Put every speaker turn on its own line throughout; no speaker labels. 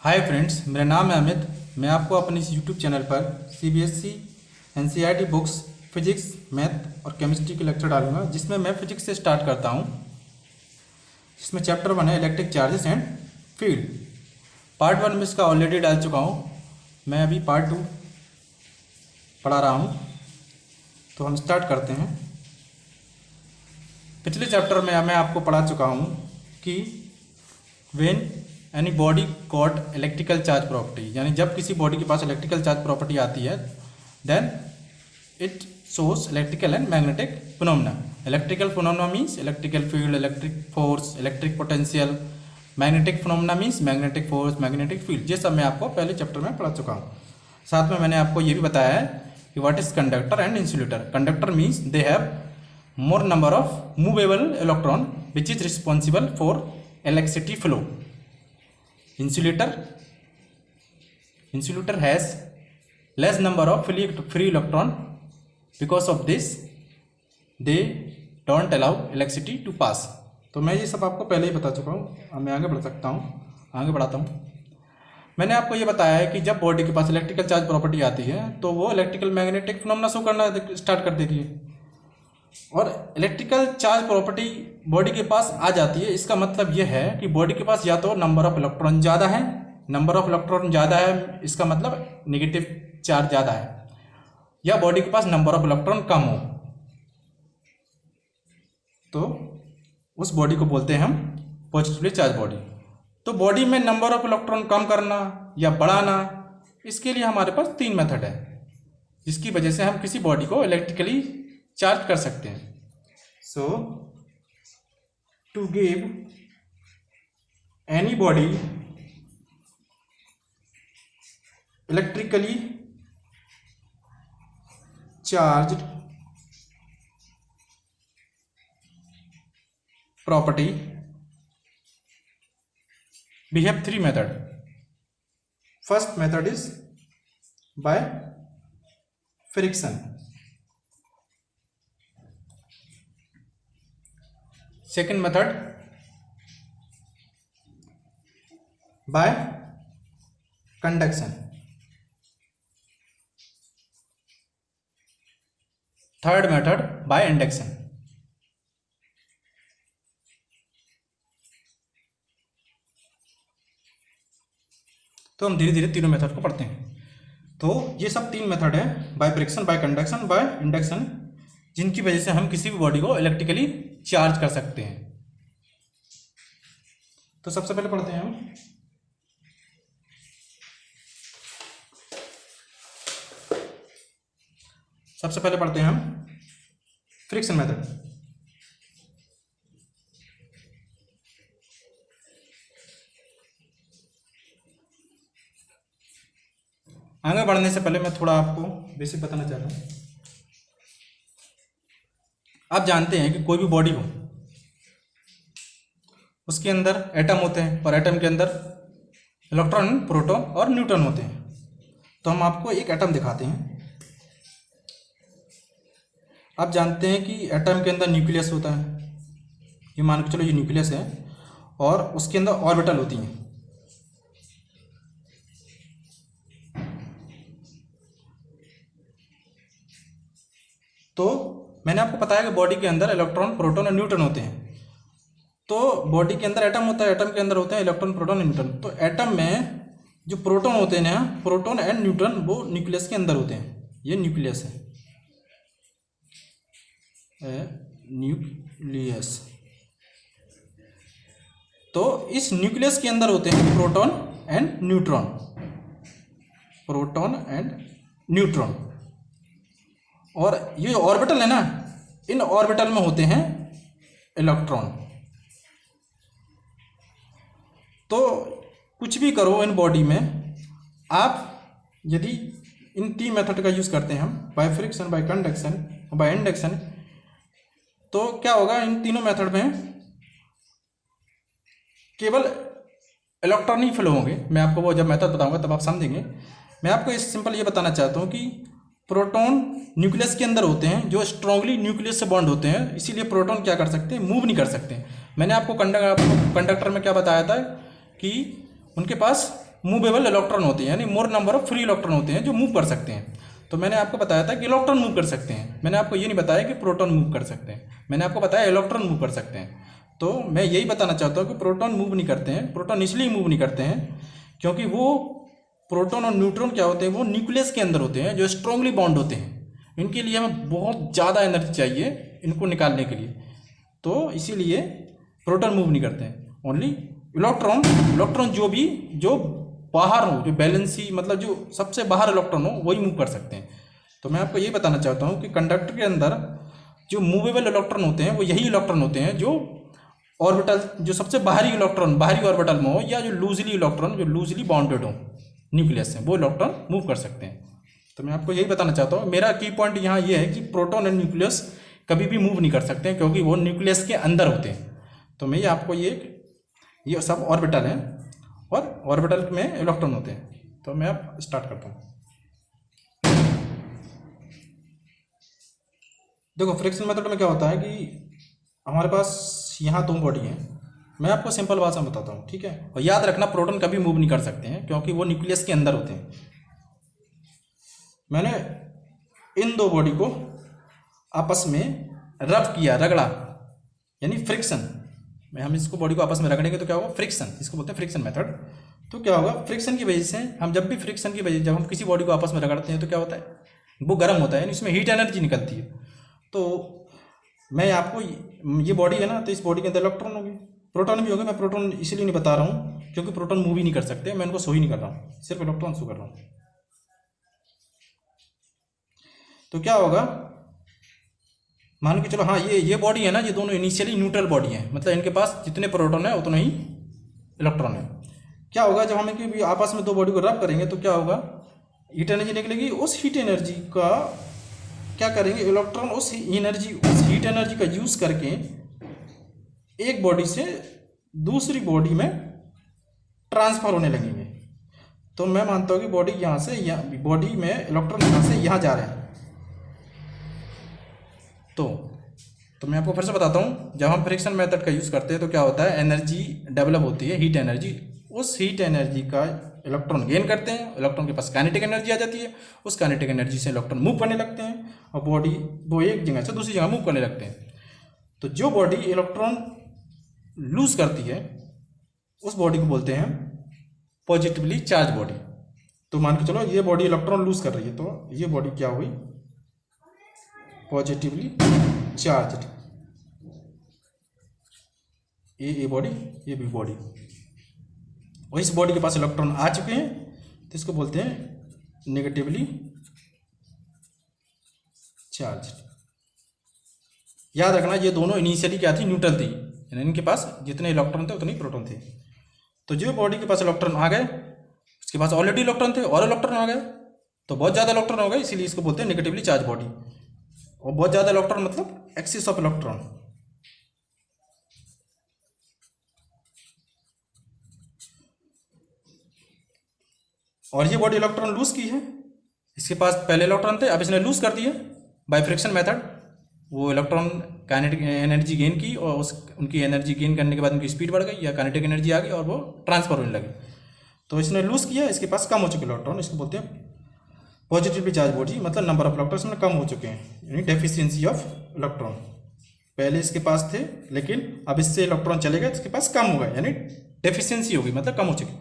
Hi friends, मेरा नाम है अमित। मैं आपको अपने इस यूट्यूब चैनल पर CBSE NCERT books physics, math और केमिस्ट्री के लेक्चर डालूंगा, जिसमें मैं फिजिक्स से स्टार्ट करता हूं। जिसमें चैप्टर 1 है electric charges and field. Part 1 में इसका ऑलरेडी डाल चुका हूं। मैं अभी पार्ट 2 पढ़ा रहा हूं, तो हम स्टार्ट करते हैं। पिछले चैप्टर में मैं आपको पढ़ा चुका हूं कि when any body got electrical charge property, यानी जब किसी बॉडी के पास इलेक्ट्रिकल चार्ज प्रॉपर्टी आती है, then it shows electrical and magnetic phenomena. Electrical phenomena means electrical field, electric force, electric potential. Magnetic phenomena means magnetic force, magnetic field. ये सब मैं आपको पहले चैप्टर में पढ़ा चुका हूँ। साथ में मैंने आपको ये भी बताया है कि what is conductor and insulator. Conductor means they have more number of movable electron which is responsible for electricity flow. Insulator has less number of free electron. Because of this they don't allow electricity to pass. तो मैं ये सब आपको पहले ही बता चुका हूँ। अब मैं आगे बढ़ाता हूँ। मैंने आपको ये बताया है कि जब बॉडी के पास इलेक्ट्रिकल चार्ज प्रॉपर्टी आती है तो वो इलेक्ट्रिकल मैग्नेटिक फिनोमेना शो करना स्टार्ट कर देती है। और इलेक्ट्रिकल चार्ज प्रॉपर्टी बॉडी के पास आ जाती है, इसका मतलब यह है कि बॉडी के पास या तो नंबर ऑफ इलेक्ट्रॉन ज़्यादा है, इसका मतलब नेगेटिव चार्ज ज़्यादा है, या बॉडी के पास नंबर ऑफ इलेक्ट्रॉन कम हो, तो उस बॉडी को बोलते हैं हम पॉजिटिवली चार्ज बॉडी। तो बॉडी में नंबर ऑफ इलेक्ट्रॉन कम करना या बढ़ाना, इसके लिए हमारे पास 3 मेथड है, जिसकी वजह से हम किसी बॉडी को इलेक्ट्रिकली चार्ज कर सकते हैं। So to give anybody electrically charge property we have 3 method. First method is by friction. Second method by conduction. Third method by induction. तो हम धीरे धीरे तीनों मेथड को पढ़ते हैं। तो ये सब 3 मेथड है, by friction, bye conduction, by induction, जिनकी वजह से हम किसी भी बॉडी को इलेक्ट्रिकली चार्ज कर सकते हैं। तो सबसे पहले पढ़ते हैं हम फ्रिक्शन मेथड। आगे बढ़ने से पहले मैं थोड़ा आपको बेसिक बताना चाहता हूँ। आप जानते हैं कि कोई भी बॉडी हो, उसके अंदर एटम होते हैं, और एटम के अंदर इलेक्ट्रॉन, प्रोटॉन और न्यूट्रॉन होते हैं। तो हम आपको एक एटम दिखाते हैं। आप जानते हैं कि एटम के अंदर न्यूक्लियस होता है, ये मान के चलो ये न्यूक्लियस है, और उसके अंदर ऑर्बिटल होती हैं। तो मैंने आपको बताया कि बॉडी के अंदर इलेक्ट्रॉन, प्रोटॉन और न्यूट्रॉन होते हैं। तो बॉडी के अंदर एटम होता है, एटम के अंदर होते हैं इलेक्ट्रॉन, प्रोटॉन और न्यूट्रॉन। तो एटम में जो प्रोटॉन होते हैं ना, प्रोटॉन एंड न्यूट्रॉन, वो न्यूक्लियस के अंदर होते हैं। ये न्यूक्लियस है, न्यूक्लियस। तो इस न्यूक्लियस के अंदर होते हैं प्रोटॉन एंड न्यूट्रॉन। और ये जो ऑर्बिटल है ना, इन ऑर्बिटल में होते हैं इलेक्ट्रॉन। तो कुछ भी करो इन बॉडी में, आप यदि इन 3 मेथड का यूज़ करते हैं हम, by friction, bye conduction, by induction, तो क्या होगा, इन तीनों मेथड में केवल इलेक्ट्रॉन ही फ्लो होंगे। मैं आपको वो जब मेथड बताऊंगा तब आप समझेंगे। मैं आपको इस सिंपल ये बताना चाहता हूँ कि प्रोटॉन न्यूक्लियस के अंदर होते हैं, जो स्ट्रांगली न्यूक्लियस से बॉन्ड होते हैं, इसीलिए प्रोटॉन क्या कर सकते हैं, मूव नहीं कर सकते। मैंने आपको कंडक्टर में क्या बताया था कि उनके पास मूवेबल इलेक्ट्रॉन होते हैं, यानी मोर नंबर ऑफ फ्री इलेक्ट्रॉन होते हैं जो मूव कर सकते हैं। तो मैंने आपको बताया था कि इलेक्ट्रॉन मूव कर सकते हैं, मैंने आपको ये नहीं बताया कि प्रोटॉन मूव कर सकते हैं, मैंने आपको बताया इलेक्ट्रॉन मूव कर सकते हैं। तो मैं यही बताना चाहता हूँ कि प्रोटॉन मूव नहीं करते हैं। प्रोटॉन इसलिए मूव नहीं करते हैं क्योंकि वो प्रोटॉन और न्यूट्रॉन क्या होते हैं, वो न्यूक्लियस के अंदर होते हैं जो स्ट्रांगली बॉन्ड होते हैं। इनके लिए हमें बहुत ज़्यादा एनर्जी चाहिए इनको निकालने के लिए, तो इसीलिए प्रोटॉन मूव नहीं करते हैं। ओनली इलेक्ट्रॉन जो बाहर हो, जो बैलेंसी मतलब जो सबसे बाहर इलेक्ट्रॉन हो वही मूव कर सकते हैं। तो मैं आपको ये बताना चाहता हूँ कि कंडक्टर के अंदर जो मूवेबल इलेक्ट्रॉन होते हैं वो यही इलेक्ट्रॉन होते हैं जो ऑर्बिटल, जो सबसे बाहरी इलेक्ट्रॉन बाहरी ऑर्बिटल में हो, या जो लूजली बाउंडेड हो न्यूक्लियस से, वो इलेक्ट्रॉन मूव कर सकते हैं। तो मैं आपको यही बताना चाहता हूँ। मेरा की पॉइंट यहाँ ये है कि प्रोटॉन और न्यूक्लियस कभी भी मूव नहीं कर सकते हैं क्योंकि वो न्यूक्लियस के अंदर होते हैं। तो मैं ये आपको ये सब ऑर्बिटल हैं और ऑर्बिटल में इलेक्ट्रॉन होते हैं। तो मैं अब स्टार्ट करता हूँ। देखो फ्रिक्शन मेथड में क्या होता है कि हमारे पास यहाँ दो बॉडी हैं। मैं आपको सिंपल भाषा में बताता हूँ, ठीक है। और याद रखना प्रोटॉन कभी मूव नहीं कर सकते हैं क्योंकि वो न्यूक्लियस के अंदर होते हैं। मैंने इन दो बॉडी को आपस में रब किया, रगड़ा, यानी फ्रिक्शन में। हम इसको बॉडी को आपस में रगड़ेंगे तो क्या होगा, फ्रिक्शन, इसको बोलते हैं फ्रिक्शन मेथड। तो क्या होगा, फ्रिक्शन की वजह से जब हम किसी बॉडी को आपस में रगड़ते हैं तो क्या होता है, वो गर्म होता है, यानी इसमें हीट एनर्जी निकलती है। तो मैं आपको ये बॉडी है ना, तो इस बॉडी के अंदर इलेक्ट्रॉन होगी, प्रोटॉन भी होंगे। मैं प्रोटॉन इसलिए नहीं बता रहा हूँ क्योंकि प्रोटॉन मूव ही नहीं कर सकते, मैं इनको शो ही नहीं कर रहा हूँ, सिर्फ इलेक्ट्रॉन शो कर रहा हूँ। तो क्या होगा, मान के चलो हाँ ये बॉडी है ना, ये दोनों इनिशियली न्यूट्रल बॉडी है, मतलब इनके पास जितने प्रोटॉन है उतने ही इलेक्ट्रॉन है। क्या होगा, जब हम इनके आपस में दो बॉडी को रब करेंगे तो क्या होगा, हीट एनर्जी निकलेगी। उस हीट एनर्जी का क्या करेंगे, इलेक्ट्रॉन उस हीट एनर्जी का यूज करके एक बॉडी से दूसरी बॉडी में ट्रांसफर होने लगेंगे। तो मैं मानता हूँ कि बॉडी यहाँ से बॉडी में इलेक्ट्रॉन यहाँ से यहाँ जा रहे हैं। तो मैं आपको फिर से बताता हूँ, जब हम फ्रिक्शन मेथड का यूज़ करते हैं तो क्या होता है, एनर्जी डेवलप होती है, हीट एनर्जी। उस हीट एनर्जी का इलेक्ट्रॉन गेन करते हैं, इलेक्ट्रॉन के पास काइनेटिक एनर्जी आ जाती है, उस काइनेटिक एनर्जी से इलेक्ट्रॉन मूव करने लगते हैं और बॉडी वो एक जगह से दूसरी जगह मूव करने लगते हैं। तो जो बॉडी इलेक्ट्रॉन लूज करती है उस बॉडी को बोलते हैं पॉजिटिवली चार्ज बॉडी। तो मान के चलो ये बॉडी इलेक्ट्रॉन लूज कर रही है, तो ये बॉडी क्या हुई, पॉजिटिवली चार्ज। ये बॉडी, ये भी बॉडी, और इस बॉडी के पास इलेक्ट्रॉन आ चुके हैं तो इसको बोलते हैं नेगेटिवली चार्ज। याद रखना ये दोनों इनिशियली क्या थी, न्यूट्रल थी, यानी इनके पास जितने इलेक्ट्रॉन थे उतने ही प्रोटॉन थे। तो जो बॉडी के पास इलेक्ट्रॉन आ गए, उसके पास ऑलरेडी इलेक्ट्रॉन थे और इलेक्ट्रॉन आ गए, तो बहुत ज़्यादा इलेक्ट्रॉन हो गए, इसीलिए इसको बोलते हैं नेगेटिवली चार्ज बॉडी। और बहुत ज़्यादा इलेक्ट्रॉन मतलब एक्सिस ऑफ इलेक्ट्रॉन। और ये बॉडी इलेक्ट्रॉन लूज की है, इसके पास पहले इलेक्ट्रॉन थे, अब इसने लूज कर दिए बाय फ्रिक्शन मेथड। वो इलेक्ट्रॉन काइनेटिक एनर्जी गेन की और उनकी एनर्जी गेन करने के बाद उनकी स्पीड बढ़ गई या काइनेटिक एनर्जी आ गई और वो ट्रांसफर होने लगे। तो इसने लूज किया, इसके पास कम हो चुके इलेक्ट्रॉन, इसको बोलते हैं पॉजिटिवली चार्ज बॉडी, मतलब नंबर ऑफ इलेक्ट्रॉन में कम हो चुके हैं, यानी डेफिशिएंसी ऑफ इलेक्ट्रॉन। पहले इसके पास थे लेकिन अब इससे इलेक्ट्रॉन चले गए, इसके पास कम हो गए, यानी डेफिशिएंसी हो गई, मतलब कम हो चुके,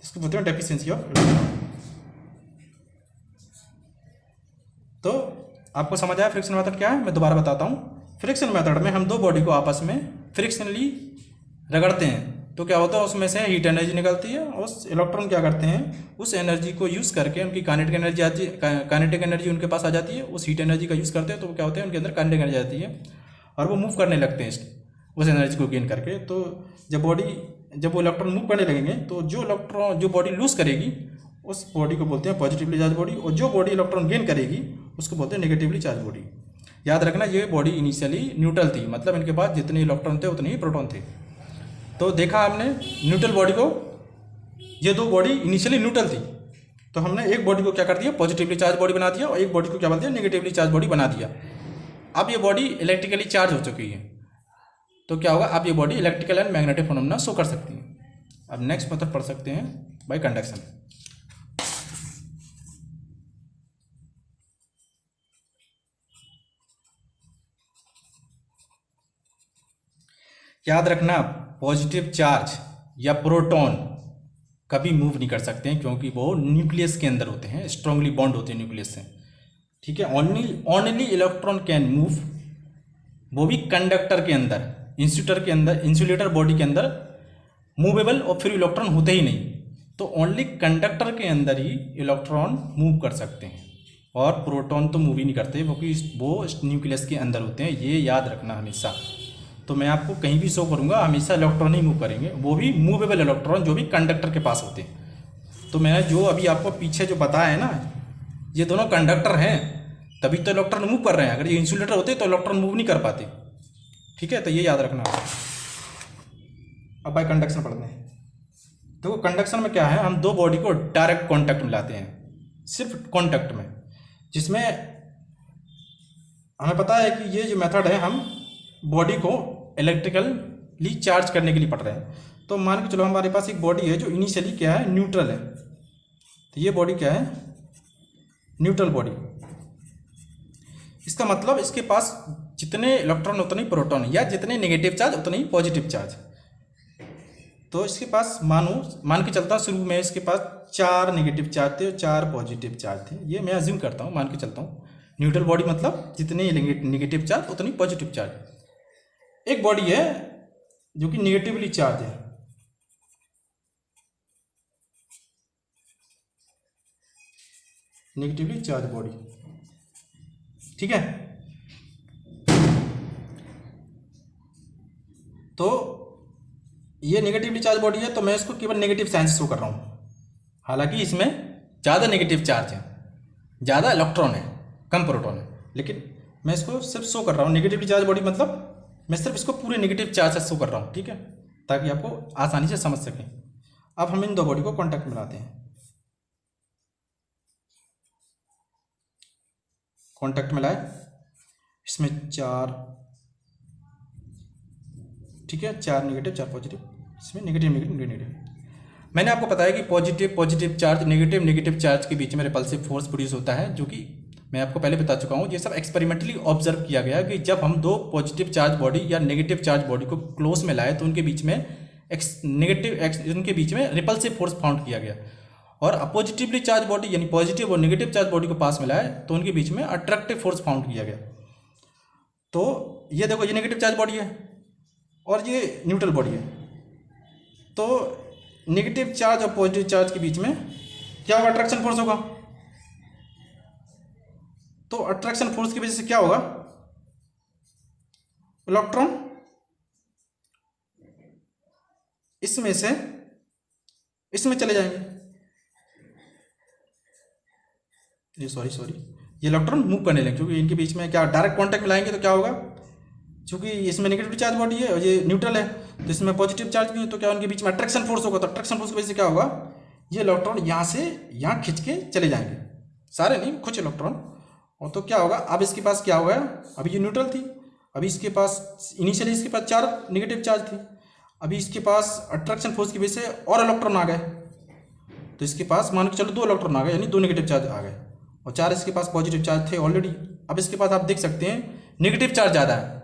इसको बोलते हैं डेफिशिएंसी ऑफ इलेक्ट्रॉन। तो आपको समझ आया फ्रिक्शन मेथड क्या है, मैं दोबारा बताता हूँ। फ्रिक्शन मेथड में हम दो बॉडी को आपस में फ्रिक्शनली रगड़ते हैं तो क्या होता है, उसमें से हीट एनर्जी निकलती है, उस इलेक्ट्रॉन क्या करते हैं, उस एनर्जी को यूज़ करके उनकी काइनेटिक एनर्जी उनके पास आ जाती है, उस हीट एनर्जी का यूज़ करते हैं तो क्या होता है, उनके अंदर काइनेटिक एनर्जी आती है और वो मूव करने लगते हैं उस एनर्जी को गेन करके। तो जब वो इलेक्ट्रॉन मूव करने लगेंगे तो जो बॉडी लूज करेगी उस बॉडी को बोलते हैं पॉजिटिवली चार्ज बॉडी, और जो बॉडी इलेक्ट्रॉन गेन करेगी उसको बोलते हैं नेगेटिवली चार्ज बॉडी। याद रखना ये बॉडी इनिशियली न्यूट्रल थी, मतलब इनके पास जितने इलेक्ट्रॉन थे उतने ही प्रोटॉन थे। तो देखा हमने न्यूट्रल बॉडी को, ये दो बॉडी इनिशियली न्यूट्रल थी, तो हमने एक बॉडी को क्या कर दिया, पॉजिटिवली चार्ज बॉडी बना दिया, और एक बॉडी को क्या बोलते हैं, नेगेटिवली चार्ज बॉडी बना दिया। अब ये बॉडी इलेक्ट्रिकली चार्ज हो चुकी है, तो क्या होगा, अब ये body electrical and magnetic phenomena show कर सकती है। अब नेक्स्ट मेथड पढ़ सकते हैं बाय कंडक्शन। याद रखना, पॉजिटिव चार्ज या प्रोटॉन कभी मूव नहीं कर सकते हैं क्योंकि वो न्यूक्लियस के अंदर होते हैं, स्ट्रांगली बॉन्ड होते हैं न्यूक्लियस से। ठीक है, ओनली इलेक्ट्रॉन कैन मूव, वो भी कंडक्टर के अंदर, इंसुलेटर बॉडी के अंदर मूवेबल, और फिर इलेक्ट्रॉन होते ही नहीं, तो ओनली कंडक्टर के अंदर ही इलेक्ट्रॉन मूव कर सकते हैं, और प्रोटॉन तो मूव ही नहीं करते क्योंकि वो न्यूक्लियस के अंदर होते हैं। ये याद रखना हमेशा। तो मैं आपको कहीं भी शो करूंगा हमेशा इलेक्ट्रॉन ही मूव करेंगे, वो भी मूवेबल इलेक्ट्रॉन जो भी कंडक्टर के पास होते हैं। तो मैंने जो अभी आपको पीछे जो बताया है ना, ये दोनों कंडक्टर हैं तभी तो इलेक्ट्रॉन मूव कर रहे हैं। अगर ये इंसुलेटर होते तो इलेक्ट्रॉन मूव नहीं कर पाते। ठीक है, तो ये याद रखना। अब बाय कंडक्शन पढ़ते हैं। देखो कंडक्शन में क्या है, हम दो बॉडी को डायरेक्ट कांटेक्ट में लाते हैं, सिर्फ कांटेक्ट में, जिसमें हमें पता है कि ये जो मेथड है हम बॉडी को इलेक्ट्रिकली चार्ज करने के लिए पढ़ रहे हैं। तो मान के चलो हमारे पास एक बॉडी है जो इनिशियली क्या है, न्यूट्रल है। तो ये बॉडी क्या है, न्यूट्रल बॉडी। इसका मतलब इसके पास जितने इलेक्ट्रॉन उतने ही प्रोटॉन, या जितने नेगेटिव चार्ज उतने ही पॉजिटिव चार्ज। तो इसके पास मान के चलता हूँ, शुरू में इसके पास 4 नेगेटिव चार्ज थे और 4 पॉजिटिव चार्ज थे। ये मैं अज्यूम करता हूँ, मान के चलता हूँ। न्यूट्रल बॉडी मतलब जितने नेगेटिव चार्ज उतनी पॉजिटिव चार्ज। एक बॉडी है जो कि नेगेटिवली चार्ज है, नेगेटिवली चार्ज बॉडी। ठीक है, तो ये नेगेटिवली चार्ज बॉडी है, तो मैं इसको केवल नेगेटिव साइन से शो कर रहा हूँ। हालांकि इसमें ज़्यादा नेगेटिव चार्ज है, ज़्यादा इलेक्ट्रॉन है, कम प्रोटॉन है, लेकिन मैं इसको सिर्फ शो कर रहा हूँ नेगेटिवली चार्ज बॉडी, मतलब मैं सिर्फ इसको पूरे नेगेटिव चार्ज से शो कर रहा हूँ। ठीक है, ताकि आपको आसानी से समझ सकें। अब हम इन दो बॉडी को कॉन्टैक्ट में लाते हैं। कॉन्टैक्ट में लाए, इसमें 4, ठीक है, 4 नेगेटिव 4 पॉजिटिव, इसमें नेगेटिव नेगेटिव नेगेटिव। मैंने आपको बताया कि पॉजिटिव चार्ज नेगेटिव चार्ज के बीच में रिपल्सिव फोर्स प्रोड्यूस होता है, जो कि मैं आपको पहले बता चुका हूँ। ये सब एक्सपेरिमेंटली ऑब्जर्व किया गया कि जब हम दो पॉजिटिव चार्ज बॉडी या नेगेटिव चार्ज बॉडी को क्लोज में लाए तो उनके बीच में उनके बीच में रिपल्सिव फोर्स फाउंड किया गया, और पॉजिटिवली चार्ज बॉडी यानी पॉजिटिव और नेगेटिव चार्ज बॉडी को पास में लाए तो उनके बीच में अट्रैक्टिव फोर्स फाउंड किया गया। तो ये देखो, ये नेगेटिव चार्ज बॉडी है और ये न्यूट्रल बॉडी है। तो नेगेटिव चार्ज और पॉजिटिव चार्ज के बीच में क्या होगा, अट्रैक्शन फोर्स होगा। तो अट्रैक्शन फोर्स की वजह से क्या होगा, इलेक्ट्रॉन इसमें से इसमें चले जाएंगे। ये सॉरी ये इलेक्ट्रॉन मूव करने लगेंगे, क्योंकि इनके बीच में क्या डायरेक्ट कांटेक्ट में लाएंगे तो क्या होगा, क्योंकि इसमें नेगेटिव चार्ज बॉडी है और ये न्यूट्रल है, तो इसमें पॉजिटिव चार्ज भी है, तो क्या उनके बीच में अट्रैक्शन फोर्स होगा। तो अट्रैक्शन फोर्स की वजह से क्या होगा, ये इलेक्ट्रॉन यहाँ से यहाँ खिंच के चले जाएंगे, सारे नहीं, कुछ इलेक्ट्रॉन। और तो क्या होगा, अब इसके पास क्या होगा, अभी ये न्यूट्रल थी, अभी इसके पास इनिशियली इसके पास 4 नेगेटिव चार्ज थी, अभी इसके पास अट्रैक्शन फोर्स की वजह से और इलेक्ट्रॉन आ गए, तो इसके पास मान के चलो 2 इलेक्ट्रॉन आ गए, यानी 2 नेगेटिव चार्ज आ गए, और 4 इसके पास पॉजिटिव चार्ज थे ऑलरेडी। अब इसके पास आप देख सकते हैं नेगेटिव चार्ज ज़्यादा है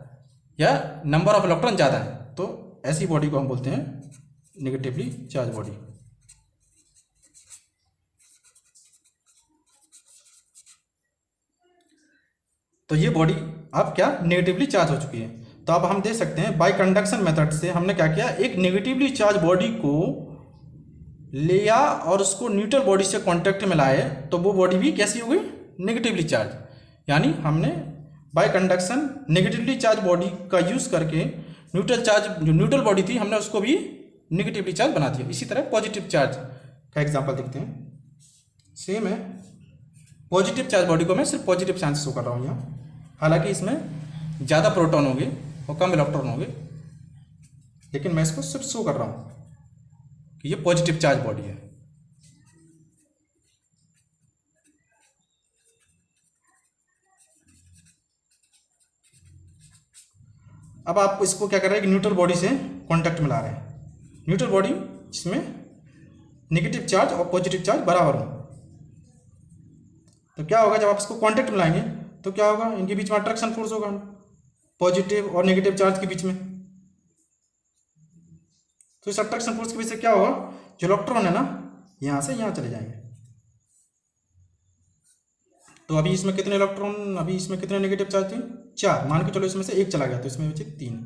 या नंबर ऑफ इलेक्ट्रॉन ज़्यादा है, तो ऐसी बॉडी को हम बोलते हैं नेगेटिवली चार्ज बॉडी। तो ये बॉडी अब क्या नेगेटिवली चार्ज हो चुकी है। तो अब हम देख सकते हैं बाय कंडक्शन मेथड से हमने क्या किया, एक नेगेटिवली चार्ज बॉडी को लिया और उसको न्यूट्रल बॉडी से कांटेक्ट में लाए, तो वो बॉडी भी कैसी हो गई, नेगेटिवली चार्ज। यानी हमने bye conduction negatively charge body का यूज़ करके न्यूट्रल चार्ज, जो न्यूट्रल बॉडी थी, हमने उसको भी नेगेटिवली चार्ज बना दिया। इसी तरह पॉजिटिव चार्ज का एग्जांपल देखते हैं, सेम है। पॉजिटिव चार्ज बॉडी को मैं सिर्फ पॉजिटिव साइन से शो कर रहा हूँ यहाँ, हालांकि इसमें ज़्यादा प्रोटॉन होंगे और कम इलेक्ट्रॉन होंगे, लेकिन मैं इसको सिर्फ शो कर रहा हूँ कि ये पॉजिटिव चार्ज बॉडी है। अब आप इसको क्या कर रहे हैं कि न्यूट्रल बॉडी से कांटेक्ट में ला रहे हैं। न्यूट्रल बॉडी जिसमें नेगेटिव चार्ज और पॉजिटिव चार्ज बराबर हो। तो क्या होगा, जब आप इसको कांटेक्ट में लाएंगे तो क्या होगा, इनके बीच में अट्रैक्शन फोर्स होगा पॉजिटिव और नेगेटिव चार्ज के बीच में। तो इस अट्रैक्शन फोर्स की वजह से क्या होगा, जो इलेक्ट्रॉन है ना यहां से यहां चले जाएंगे। तो अभी इसमें कितने इलेक्ट्रॉन, अभी इसमें कितने नेगेटिव चार्ज थे, 4, मान के चलो इसमें से 1 चला गया तो इसमें बचे 3,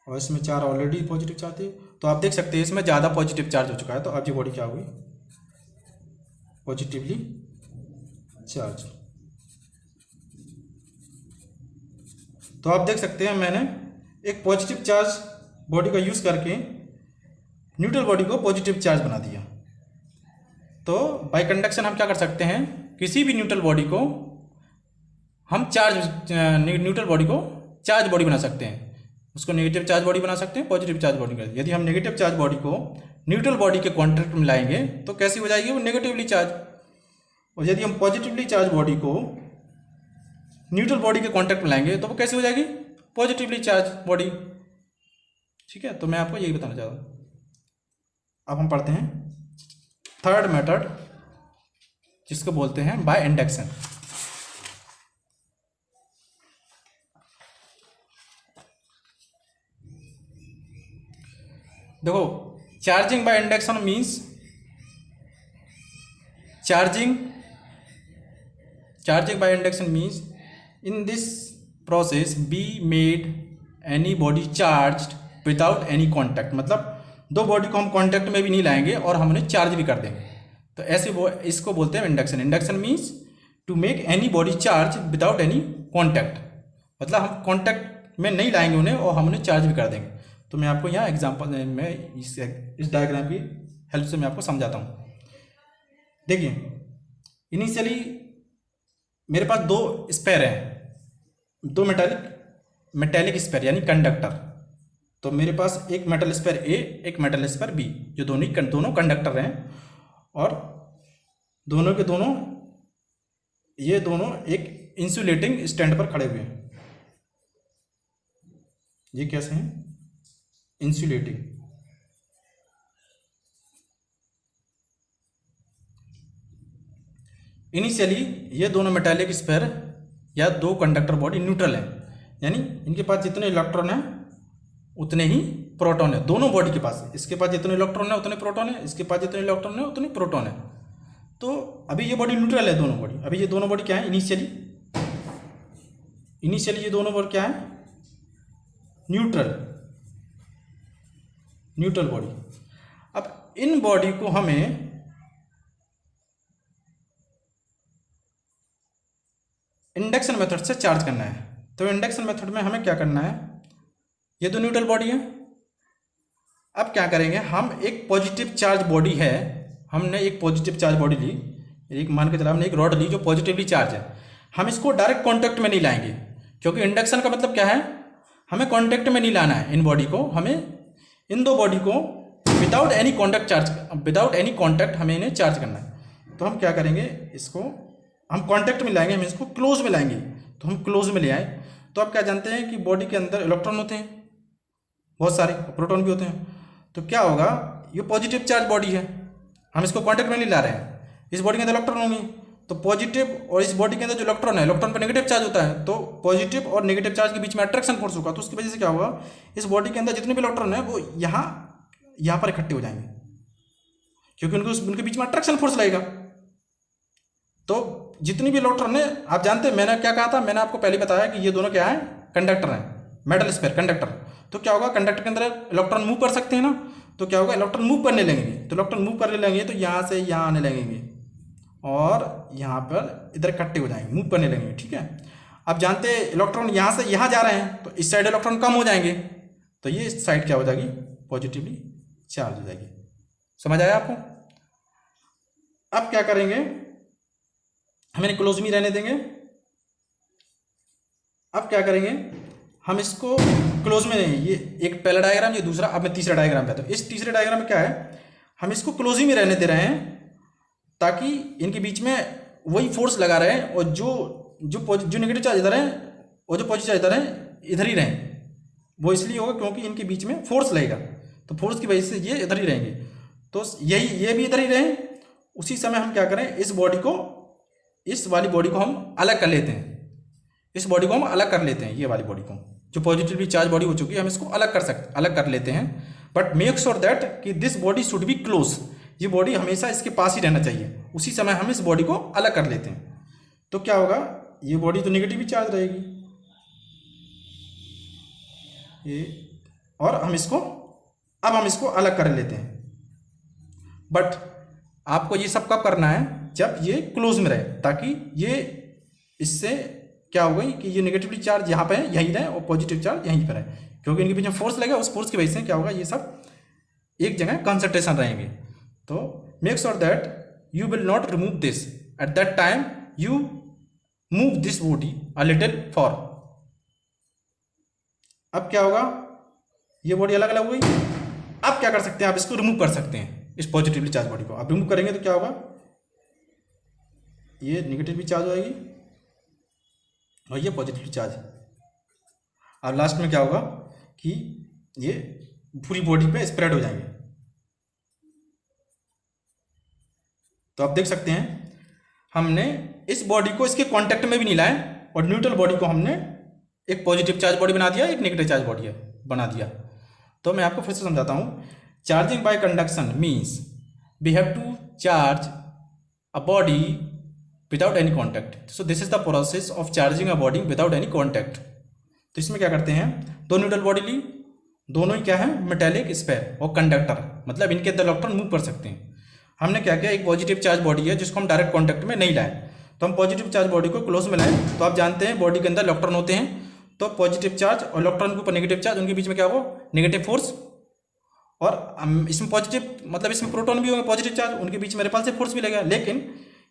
और इसमें 4 ऑलरेडी पॉजिटिव चार्ज थे। तो आप देख सकते हैं इसमें ज़्यादा पॉजिटिव चार्ज हो चुका है। तो अब ये बॉडी क्या हुई, पॉजिटिवली चार्ज। तो आप देख सकते हैं मैंने एक पॉजिटिव चार्ज बॉडी का यूज़ करके न्यूट्रल बॉडी को पॉजिटिव चार्ज बना दिया। तो बाय कंडक्शन हम क्या कर सकते हैं, किसी भी न्यूट्रल बॉडी को हम न्यूट्रल बॉडी को चार्ज बॉडी बना सकते हैं। उसको नेगेटिव चार्ज बॉडी बना सकते हैं, पॉजिटिव चार्ज बॉडी कर। यदि हम नेगेटिव चार्ज बॉडी को न्यूट्रल बॉडी के कॉन्टैक्ट में लाएंगे तो कैसी हो जाएगी, वो नेगेटिवली चार्ज। और यदि हम पॉजिटिवली चार्ज बॉडी को न्यूट्रल बॉडी के कॉन्टैक्ट में लाएंगे तो वो कैसी हो जाएगी, पॉजिटिवली चार्ज बॉडी। ठीक है, तो मैं आपको यही बताना चाहता हूँ। अब हम पढ़ते हैं थर्ड मेथड, जिसको बोलते हैं बाय इंडक्शन। देखो, charging by induction means charging by induction means in this process be made any body charged without any contact. मतलब दो बॉडी को हम कॉन्टैक्ट में भी नहीं लाएंगे और हम उन्हें चार्ज भी कर देंगे। तो ऐसे इसको बोलते हैं induction. Induction means to make any body charge without any contact. मतलब हम कॉन्टैक्ट में नहीं लाएंगे उन्हें और हम उन्हें चार्ज भी कर देंगे। तो मैं आपको यहाँ एग्जांपल में इस डायग्राम की हेल्प से मैं आपको समझाता हूँ। देखिए, इनिशियली मेरे पास 2 स्पेयर हैं, 2 मेटालिक स्पेयर यानी कंडक्टर। तो मेरे पास एक मेटल स्पेयर ए, एक मेटल स्पेयर बी, जो दोनों कंडक्टर हैं और दोनों के दोनों ये दोनों एक इंसुलेटिंग स्टैंड पर खड़े हुए हैं। ये कैसे हैं, इंसुलेटिंग। इनिशियली ये दोनों मेटालिक स्फीयर या 2 कंडक्टर बॉडी न्यूट्रल है, यानी इनके पास जितने इलेक्ट्रॉन हैं उतने ही प्रोटॉन है। दोनों बॉडी के पास, इसके पास जितने इलेक्ट्रॉन है उतने प्रोटॉन है, इसके पास जितने इलेक्ट्रॉन है उतने प्रोटॉन है। तो अभी ये बॉडी न्यूट्रल है, दोनों बॉडी। अभी ये दोनों बॉडी क्या है, इनिशियली ये दोनों बॉडी क्या है, न्यूट्रल बॉडी। अब इन बॉडी को हमें इंडक्शन मेथड से चार्ज करना है। तो इंडक्शन मेथड में हमें क्या करना है, ये तो न्यूट्रल बॉडी है। अब क्या करेंगे, हम एक पॉजिटिव चार्ज बॉडी है, हमने एक पॉजिटिव चार्ज बॉडी ली, एक मान के चला हमने एक रॉड ली जो पॉजिटिवली चार्ज है। हम इसको डायरेक्ट कॉन्टैक्ट में नहीं लाएंगे, क्योंकि इंडक्शन का मतलब क्या है, हमें कॉन्टैक्ट में नहीं लाना है इन बॉडी को। हमें इन 2 बॉडी को विदाउट एनी कॉन्टैक्ट हमें इन्हें चार्ज करना है। तो हम क्या करेंगे, इसको हम कॉन्टैक्ट में लाएंगे, हम इसको क्लोज में लाएंगे। तो हम क्लोज में ले आए। तो आप क्या जानते हैं कि बॉडी के अंदर इलेक्ट्रॉन होते हैं बहुत सारे, प्रोटॉन भी होते हैं। तो क्या होगा, ये पॉजिटिव चार्ज बॉडी है, हम इसको कॉन्टैक्ट में नहीं ला रहे हैं, इस बॉडी के अंदर इलेक्ट्रॉन होंगे। तो पॉजिटिव और इस बॉडी के अंदर जो इलेक्ट्रॉन है, इलेक्ट्रॉन पर नेगेटिव चार्ज होता है, तो पॉजिटिव और नेगेटिव चार्ज के बीच में अट्रैक्शन फोर्स होगा। तो उसकी वजह से क्या होगा, इस बॉडी के अंदर जितने भी इलेक्ट्रॉन है वो यहाँ पर इकट्ठे हो जाएंगे, क्योंकि उनके बीच में अट्रैक्शन फोर्स लगेगा। तो जितनी भी इलेक्ट्रॉन है, आप जानते हैं मैंने क्या कहा था, मैंने आपको पहले बताया कि ये दोनों क्या है, कंडक्टर हैं, मेटल स्फीयर कंडक्टर। तो क्या होगा, कंडक्टर के अंदर इलेक्ट्रॉन मूव कर सकते हैं ना। तो क्या होगा, इलेक्ट्रॉन मूव करने लगेंगे। तो इलेक्ट्रॉन मूव करने लगेंगे तो यहाँ से यहाँ आने लगेंगे और यहाँ पर इधर इकट्ठे हो जाएंगे, मूव करने लगेंगे। ठीक है, अब जानते हैं इलेक्ट्रॉन यहाँ से यहाँ जा रहे हैं, तो इस साइड इलेक्ट्रॉन कम हो जाएंगे, तो ये इस साइड क्या हो जाएगी, पॉजिटिवली चार्ज हो जाएगी। समझ आया आपको। अब क्या करेंगे, हमें क्लोज में रहने देंगे। अब क्या करेंगे, हम इसको क्लोज में नहीं, ये एक पहला डायग्राम, ये दूसरा, अब मैं तीसरा डायग्राम पे आता हूं। इस तीसरे डायग्राम में क्या है, हम इसको क्लोज ही में रहने दे रहे हैं ताकि इनके बीच में वही फोर्स लगा रहे हैं, और जो नेगेटिव चार्ज इधर है और जो पॉजिटिव चार्ज इधर है, इधर ही रहें। वो इसलिए होगा क्योंकि इनके बीच में फोर्स लगेगा। तो फोर्स की वजह से ये इधर ही रहेंगे, तो यही ये भी इधर ही रहे। उसी समय हम क्या करें, इस बॉडी को, इस वाली बॉडी को हम अलग कर लेते हैं, इस बॉडी को हम अलग कर लेते हैं, ये वाली बॉडी को जो पॉजिटिवली चार्ज बॉडी हो चुकी है हम इसको अलग कर लेते हैं। बट मेक श्योर दैट कि this body should be close, ये बॉडी हमेशा इसके पास ही रहना चाहिए। उसी समय हम इस बॉडी को अलग कर लेते हैं, तो क्या होगा, ये बॉडी तो नेगेटिव चार्ज रहेगी ये, और अब हम इसको अलग कर लेते हैं। बट आपको ये सब कब करना है, जब ये क्लोज में रहे, ताकि ये इससे क्या हो गई कि ये नेगेटिवली चार्ज यहाँ पे है, यहीं रहे, और पॉजिटिव चार्ज यहीं पर है, क्योंकि इनके बीच में फोर्स लगेगा, उस फोर्स की वजह से क्या होगा, ये सब एक जगह कंसंट्रेशन रहेंगे। तो make sure that you will not remove this at that time, you move this body a little for. अब क्या होगा, ये बॉडी अलग अलग हो गई। अब क्या कर सकते हैं, आप इसको रिमूव कर सकते हैं, इस पॉजिटिवली चार्ज बॉडी को आप रिमूव करेंगे तो क्या होगा, ये नेगेटिवली चार्ज हो जाएगी और ये पॉजिटिवली चार्ज। अब लास्ट में क्या होगा कि ये पूरी बॉडी पे स्प्रेड हो जाएंगे। तो आप देख सकते हैं हमने इस बॉडी को इसके कांटेक्ट में भी नहीं लाए, और न्यूट्रल बॉडी को हमने एक पॉजिटिव चार्ज बॉडी बना दिया, एक नेगेटिव चार्ज बॉडी बना दिया। तो मैं आपको फिर से समझाता हूँ। Charging by conduction means we have to charge a body without any contact. So this is the process of charging a body without any contact. तो इसमें क्या करते हैं, दो न्यूट्रल बॉडी ली, दोनों ही क्या है, मेटेलिक स्फीयर और कंडक्टर, मतलब इनके अंदर इलेक्ट्रॉन मूव कर सकते हैं। हमने क्या किया, एक पॉजिटिव चार्ज बॉडी है जिसको हम डायरेक्ट कॉन्टैक्ट में नहीं लाए, तो हम पॉजिटिव चार्ज बॉडी को क्लोज में लाए। तो आप जानते हैं बॉडी के अंदर इलेक्ट्रॉन होते हैं, तो पॉजिटिव चार्ज और इलेक्ट्रॉन के ऊपर नेगेटिव चार्ज, उनके बीच में क्या होगा, नेगेटिव फोर्स। और इसमें पॉजिटिव मतलब इसमें प्रोटॉन भी होंगे पॉजिटिव चार्ज, उनके बीच में रिपल्सिव फोर्स भी लगेगा। लेकिन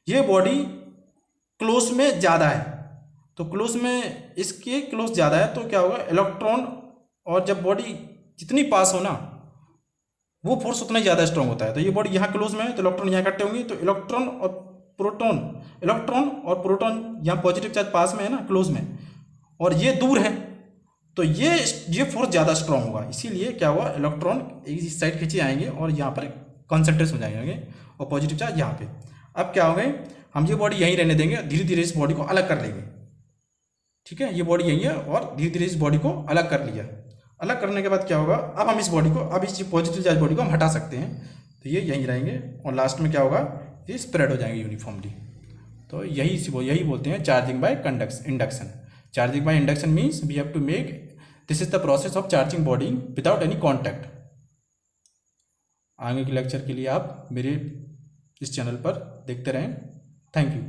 ये बॉडी क्लोज में ज़्यादा है, तो क्लोज में इसके क्लोज ज़्यादा है, तो क्या होगा, इलेक्ट्रॉन, और जब बॉडी जितनी पास हो ना, वो फोर्स उतना ही ज़्यादा स्ट्रॉन्ग होता है। तो ये बॉडी यहाँ क्लोज में है, तो इलेक्ट्रॉन यहाँ इकट्ठे होंगे, तो इलेक्ट्रॉन और प्रोटॉन यहाँ पॉजिटिव चार्ज पास में है ना, क्लोज में, और ये दूर है, तो ये फोर्स ज़्यादा स्ट्रॉन्ग होगा। इसीलिए क्या हुआ, इलेक्ट्रॉन इस साइड खींचे आएंगे और यहाँ पर कॉन्सेंट्रेट हो जाएंगे, और पॉजिटिव चार्ज यहाँ पे। अब क्या हो गए, हम ये बॉडी यहीं रहने देंगे, धीरे धीरे इस बॉडी को अलग कर लेंगे। ठीक है, ये बॉडी यहीं है और धीरे धीरे इस बॉडी को अलग कर लिया। अलग करने के बाद क्या होगा, अब हम इस बॉडी को, अब इस पॉजिटिव चार्ज बॉडी को हम हटा सकते हैं, तो ये यहीं रहेंगे और लास्ट में क्या होगा, ये स्प्रेड हो जाएंगे यूनिफॉर्मली। तो यही बोलते हैं charging by induction. Charging by induction means we have to make, this is the process of charging body without any contact. आगे के लेक्चर के लिए आप मेरे इस चैनल पर देखते रहें। Thank you.